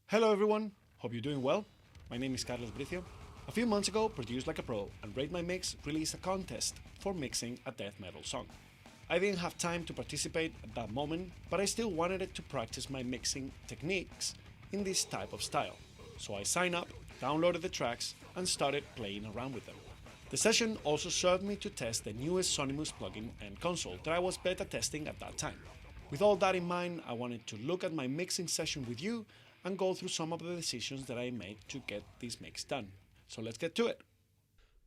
Hello everyone, hope you're doing well. My name is Carlos Bricio. A few months ago, Produce Like a Pro and Rate My Mix released a contest for mixing a death metal song. I didn't have time to participate at that moment, but I still wanted it to practice my mixing techniques in this type of style. So I signed up, downloaded the tracks, and started playing around with them. The session also served me to test the newest Sonimus plugin and console that I was beta testing at that time. With all that in mind, I wanted to look at my mixing session with you and go through some of the decisions that I made to get this mix done. So let's get to it.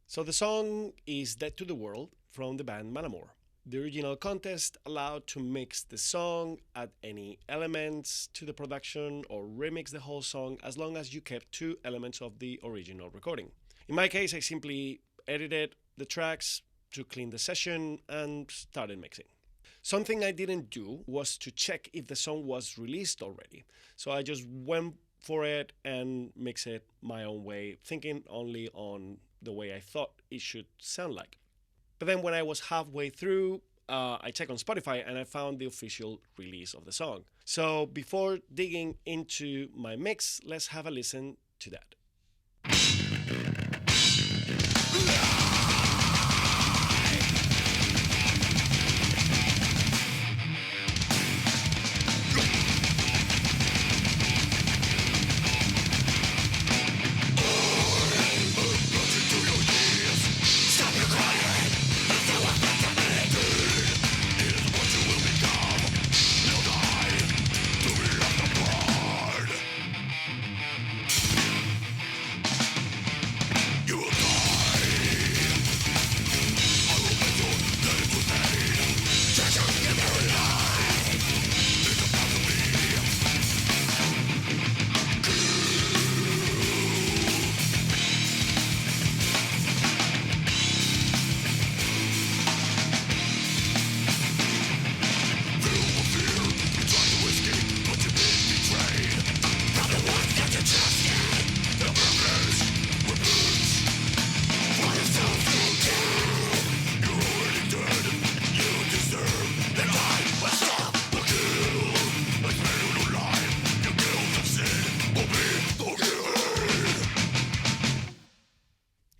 So the song is Dead to the World from the band Malamor. The original contest allowed to mix the song, add any elements to the production, or remix the whole song as long as you kept two elements of the original recording. In my case, I simply edited the tracks to clean the session and started mixing. Something I didn't do was to check if the song was released already. So I just went for it and mixed it my own way, thinking only on the way I thought it should sound like. But then when I was halfway through, I checked on Spotify and I found the official release of the song. So before digging into my mix, let's have a listen to that.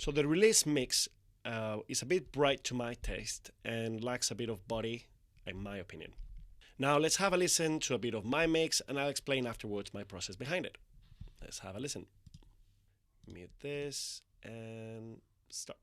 So the release mix is a bit bright to my taste and lacks a bit of body, in my opinion. Now let's have a listen to a bit of my mix and I'll explain afterwards my process behind it. Let's have a listen. Mute this and start.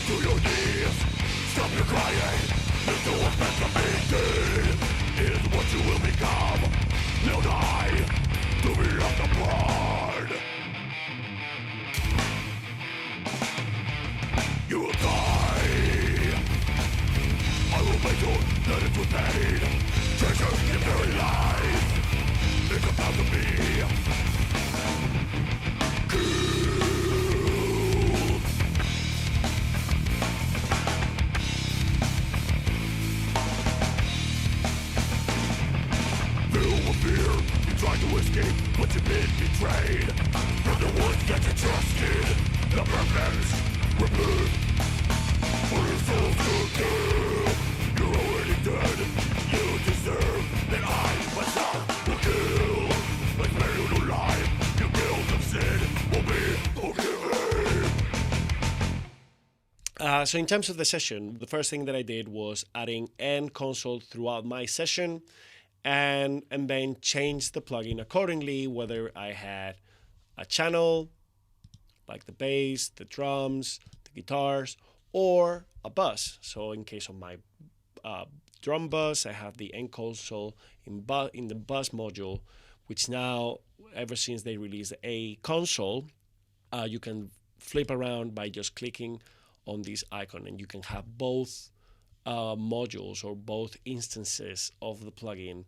To your knees, stop your crying. If the what's meant to be did is what you will become. They'll die to be left apart. You will die. I will make you that it was paid. Treasure your very life. It's about to be. Try to escape, but you've been betrayed. From the ones that you trusted, the purpose removed. For your soul to kill, you're already dead. You deserve that I myself will kill. Like spare you to life, your guilt of sin will be forgiven. So in terms of the session, the first thing that I did was adding end console throughout my session. And then change the plugin accordingly, whether I had a channel, like the bass, the drums, the guitars, or a bus. So in case of my drum bus, I have the end console in the bus module, which now, ever since they released a console, you can flip around by just clicking on this icon, and you can have both modules or both instances of the plugin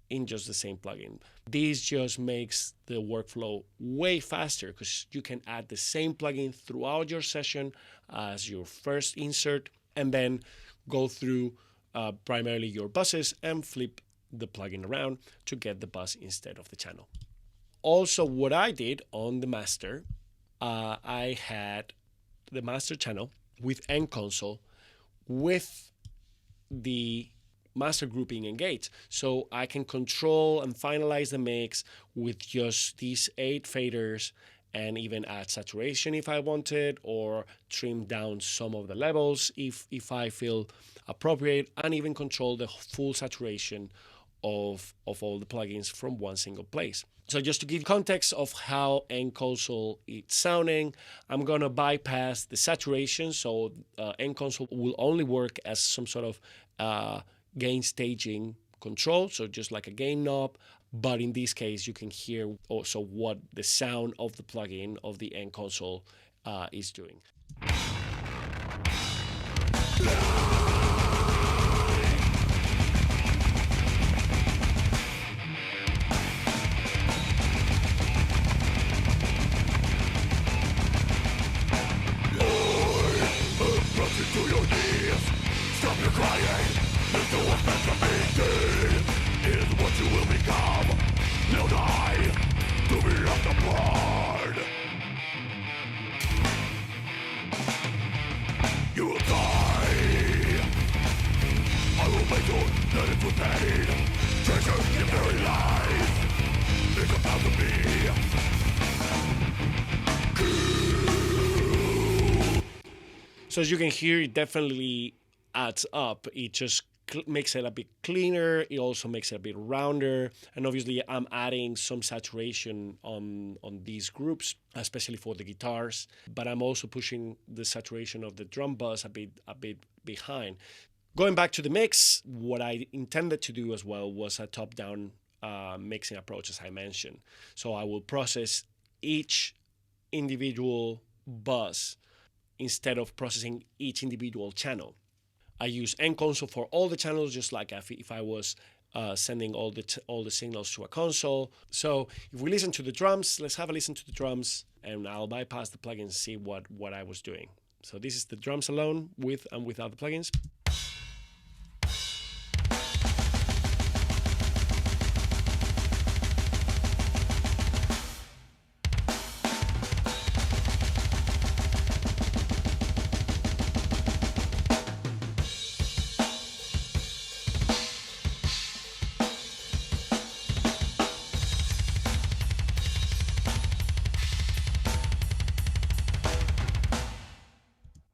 in just the same plugin. This just makes the workflow way faster because you can add the same plugin throughout your session as your first insert and then go through primarily your buses and flip the plugin around to get the bus instead of the channel. Also, what I did on the master, I had the master channel with end console with the master grouping engaged. So I can control and finalize the mix with just these 8 faders and even add saturation if I wanted, or trim down some of the levels if I feel appropriate, and even control the full saturation of all the plugins from one single place. So just to give context of how end console is sounding, I'm gonna bypass the saturation. So end console will only work as some sort of gain staging control, so just like a gain knob. But in this case, you can hear also what the sound of the plugin of the end console is doing. To your knees, stop your crying. This is what's meant to be. Is what you will become. Now die to be left apart. You will die. I will make you that it was pain. Treasure your very life. It's about to be. So as you can hear, it definitely adds up. It just makes it a bit cleaner. It also makes it a bit rounder. And obviously I'm adding some saturation on these groups, especially for the guitars. But I'm also pushing the saturation of the drum bus a bit behind. Going back to the mix, what I intended to do as well was a top-down mixing approach, as I mentioned. So I will process each individual bus instead of processing each individual channel. I use end console for all the channels, just like if I was sending all the signals to a console. So if we listen to the drums, let's have a listen to the drums, and I'll bypass the plugins and see what I was doing. So this is the drums alone, with and without the plugins.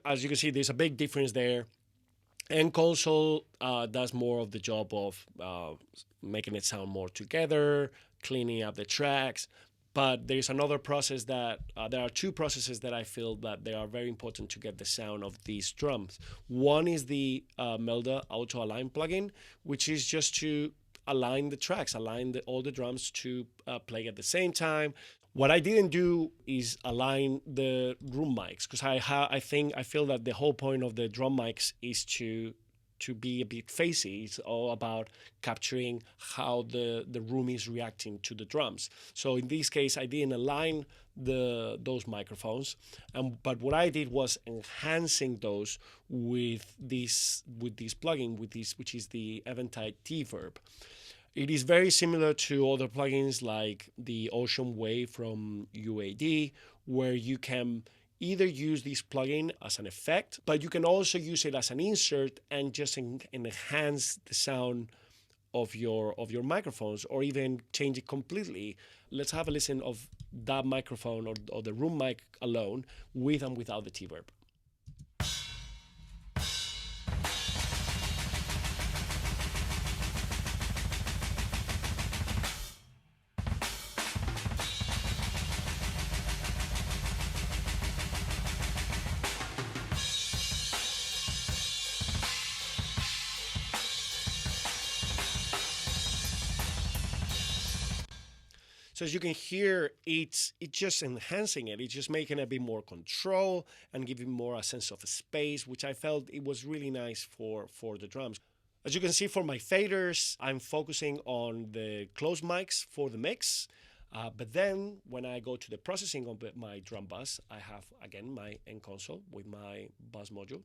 As you can see, there's a big difference there. End console does more of the job of making it sound more together, cleaning up the tracks. But there's another process that, there are 2 processes that I feel that they are very important to get the sound of these drums. One is the Melda Auto Align plugin, which is just to align the tracks, align all the drums to play at the same time. What I didn't do is align the room mics, because I feel that the whole point of the drum mics is to be a bit phasey. It's all about capturing how the room is reacting to the drums. So in this case, I didn't align those microphones, but what I did was enhancing those with this plugin, which is the Eventide T-Verb. It is very similar to other plugins like the Ocean Wave from UAD, where you can either use this plugin as an effect, but you can also use it as an insert and just enhance the sound of your microphones, or even change it completely. Let's have a listen of that microphone or the room mic alone, with and without the T-Verb. So as you can hear, it's just enhancing it. It's just making a bit more control and giving more a sense of space, which I felt it was really nice for the drums. As you can see, for my faders, I'm focusing on the closed mics for the mix. But then when I go to the processing of my drum bus, I have, again, my end console with my bus module.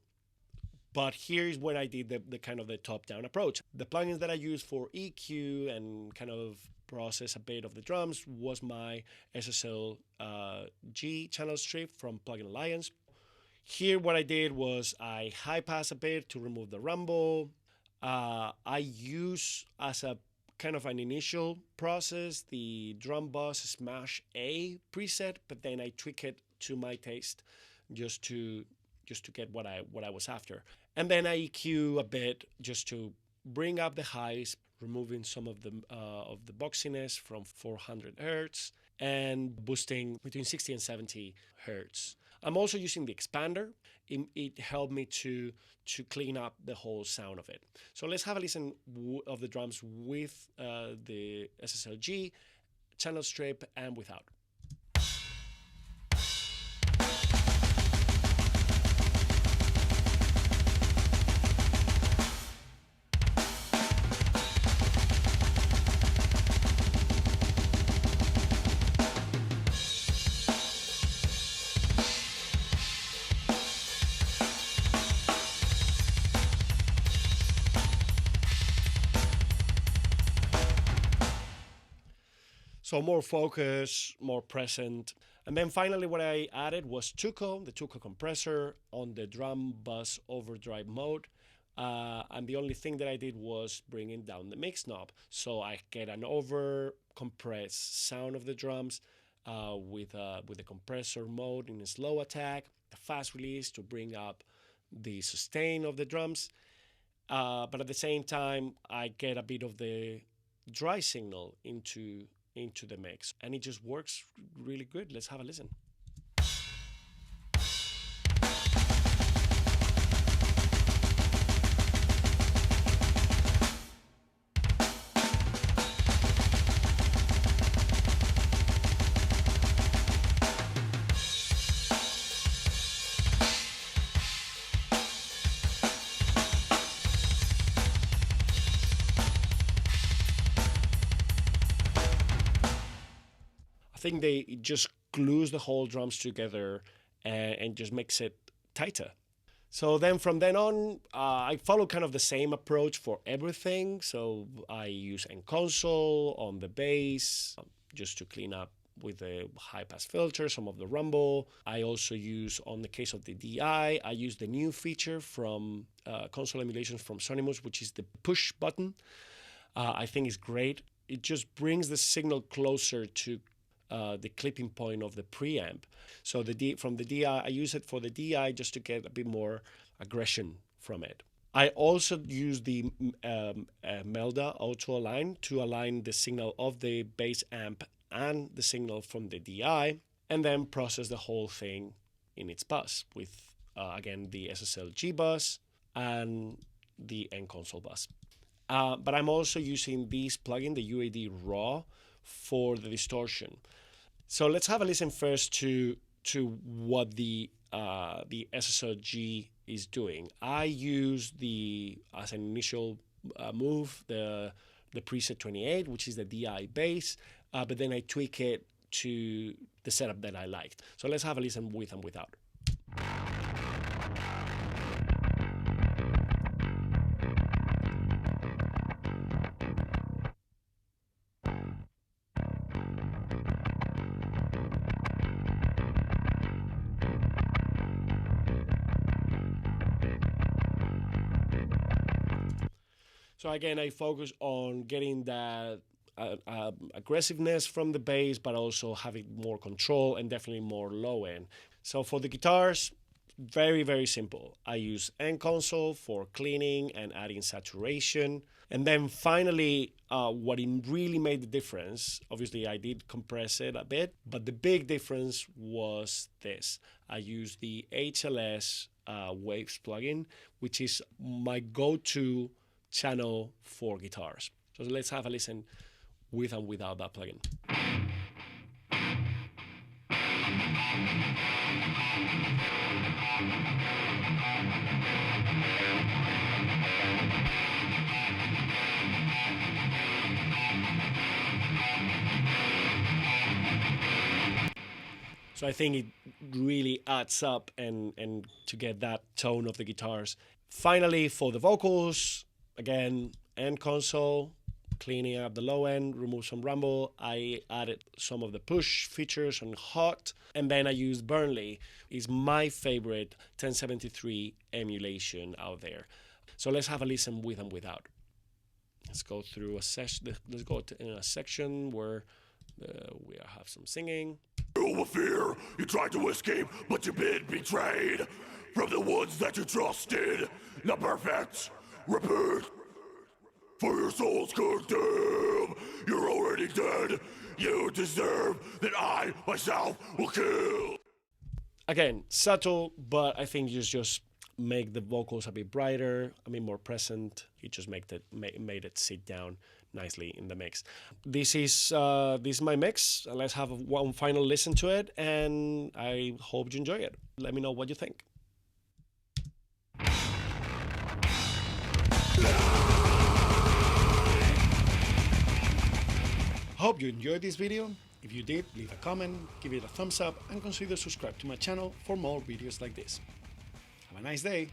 But here's where I did the kind of the top-down approach. The plugins that I use for EQ and kind of process a bit of the drums was my SSL G channel strip from Plugin Alliance. Here, what I did was I high pass a bit to remove the rumble. I use as a kind of an initial process the drum bus smash A preset, but then I tweak it to my taste just to get what I was after. And then I EQ a bit just to bring up the highs, removing some of the boxiness from 400 hertz and boosting between 60 and 70 hertz. I'm also using the expander. It helped me to clean up the whole sound of it. So let's have a listen of the drums with the SSLG, channel strip, and without. So more focus, more present. And then finally what I added was Tuco, the Tuco compressor on the drum bus overdrive mode. And the only thing that I did was bringing down the mix knob. So I get an over compressed sound of the drums with the compressor mode in a slow attack, the fast release to bring up the sustain of the drums. But at the same time, I get a bit of the dry signal into the mix, and it just works really good. Let's have a listen. I think it just glues the whole drums together and just makes it tighter. So then from then on, I follow kind of the same approach for everything. So I use N-Console on the bass just to clean up with the high pass filter, some of the rumble. I also use, on the case of the DI, I use the new feature from console emulations from Sonimus, which is the push button. I think it's great. It just brings the signal closer to the clipping point of the preamp. So from the DI, I use it for the DI just to get a bit more aggression from it. I also use the Melda Auto Align to align the signal of the bass amp and the signal from the DI, and then process the whole thing in its bus with, again, the SSL G bus and the N-Console bus. But I'm also using this plugin, the UAD Raw, for the distortion. So let's have a listen first to what the SSLG is doing. I use as an initial move the preset 28, which is the DI bass, but then I tweak it to the setup that I liked. So let's have a listen with and without. So again, I focus on getting that aggressiveness from the bass, but also having more control and definitely more low end. So for the guitars, very, very simple. I use N-Console for cleaning and adding saturation. And then finally, what really made the difference, obviously I did compress it a bit, but the big difference was this. I used the HLS Waves plugin, which is my go-to channel for guitars. So let's have a listen with and without that plugin. So I think it really adds up and to get that tone of the guitars Finally, for the vocals, again, end console, cleaning up the low end, remove some rumble. I added some of the push features on hot, and then I used Burnley. It's my favorite 1073 emulation out there. So let's have a listen with and without. Let's go through a session. Let's go in a section where we have some singing. With fear, you tried to escape, but you've been betrayed from the ones that you trusted. Not perfect. Repeat. For your soul's condemned. You're already dead. You deserve that I myself will kill. Again, subtle, but I think you just make the vocals a bit brighter, a bit more present. You just made it sit down nicely in the mix. This is my mix. Let's have one final listen to it, and I hope you enjoy it. Let me know what you think. Hope you enjoyed this video. If you did, leave a comment, give it a thumbs up, and consider subscribe to my channel for more videos like this. Have a nice day.